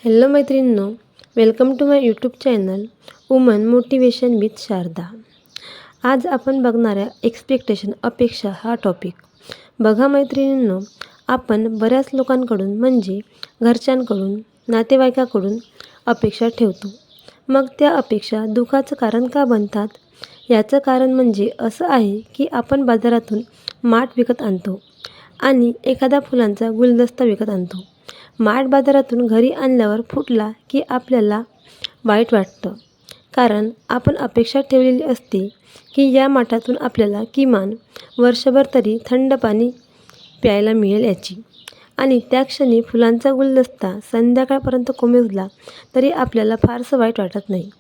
Hello मैत्रिणींनो, welcome to my YouTube channel woman motivation with Sharada. आज आपण बघणाऱ्या एक्सपेक्टेशन अपेक्षा हा टॉपिक. बघा मैत्रिणींनो, आपण बऱ्याच लोकांकडून म्हणजे घरच्यांकडून, नातेवाईकाकडून अपेक्षा ठेवतो. मग त्या अपेक्षा दुःखाचं कारण का बनतात? याचं कारण म्हणजे असं आहे की आपण बाजारातून माठ विकत आणतो आणि एखादा फुलांचा गुलदस्ता विकत आणतो. माठ बाजारातून घरी आणल्यावर फुटला की आपल्याला वाईट वाटतं, कारण आपण अपेक्षा ठेवलेली असते की या माठातून आपल्याला किमान वर्षभर तरी थंड पाणी प्यायला मिळेल याची. आणि त्या क्षणी फुलांचा गुलदस्ता संध्याकाळपर्यंत कोमेजला तरी आपल्याला फारसं वाईट वाटत नाही,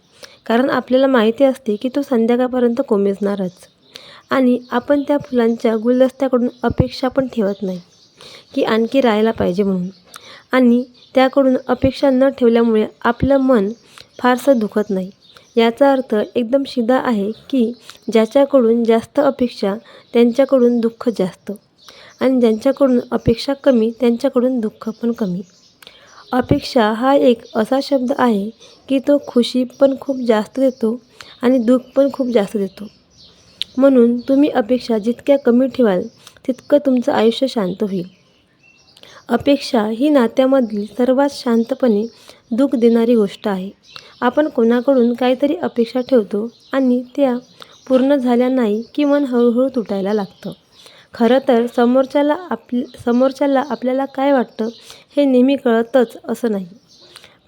कारण आपल्याला माहिती असते की तो संध्याकाळपर्यंत कोमेजणारच. आणि आपण त्या फुलांच्या गुलदस्त्याकडून अपेक्षा पण ठेवत नाही की आणखी राहायला पाहिजे म्हणून. आणि त्याकडून अपेक्षा न ठेवल्यामुळे आपलं मन फारसं दुखत नाही. याचा अर्थ एकदम सीधा आहे की ज्याच्याकडून जास्त अपेक्षा त्यांच्याकडून दुःख जास्त, आणि ज्यांच्याकडून अपेक्षा कमी त्यांच्याकडून दुःख पण कमी. अपेक्षा हा एक असा शब्द आहे की तो खुशी पण खूप जास्त देतो आणि दुःख पण खूप जास्त देतो. म्हणून तुम्ही अपेक्षा जितक्या कमी ठेवाल तितकं तुमचं आयुष्य शांत होईल. अपेक्षा ही नात्यामधली सर्वात शांतपणे दुःख देणारी गोष्ट आहे. आपण कोणाकडून काहीतरी अपेक्षा ठेवतो आणि त्या पूर्ण झाल्या नाही की मन हळूहळू तुटायला लागतं. खरं तर समोरच्याला आपल्याला काय वाटतं हे नेहमी कळतच असं नाही,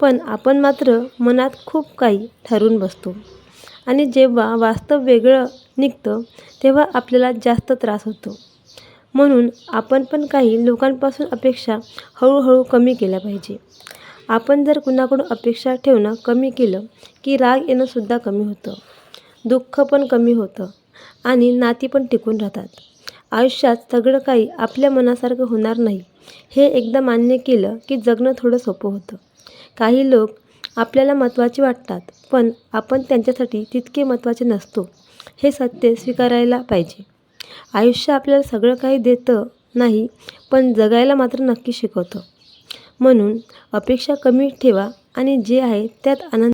पण आपण मात्र मनात खूप काही ठरवून बसतो. आणि जेव्हा वास्तव वेगळं निघतं तेव्हा आपल्याला जास्त त्रास होतो. म्हणून आपण पण काही लोकांपासून अपेक्षा हळूहळू कमी केल्या पाहिजे. आपण जर कुणाकडून अपेक्षा ठेवणं कमी केलं की राग येणंसुद्धा कमी होतं, दुःख पण कमी होतं आणि नाती पण टिकून राहतात. आयुष्यात सगळं काही आपल्या मनासारखं होणार नाही हे एकदा मान्य केलं की जगणं थोडं सोपं होतं. काही लोक आपल्याला महत्त्वाचे वाटतात, पण आपण त्यांच्यासाठी तितके महत्त्वाचे नसतो हे सत्य स्वीकारायला पाहिजे. आयुष्य आपल्याला सगळं काही देतं नाही, पण जगायला मात्र नक्की शिकवतं. म्हणून अपेक्षा कमी ठेवा आणि जे आहे त्यात आनंद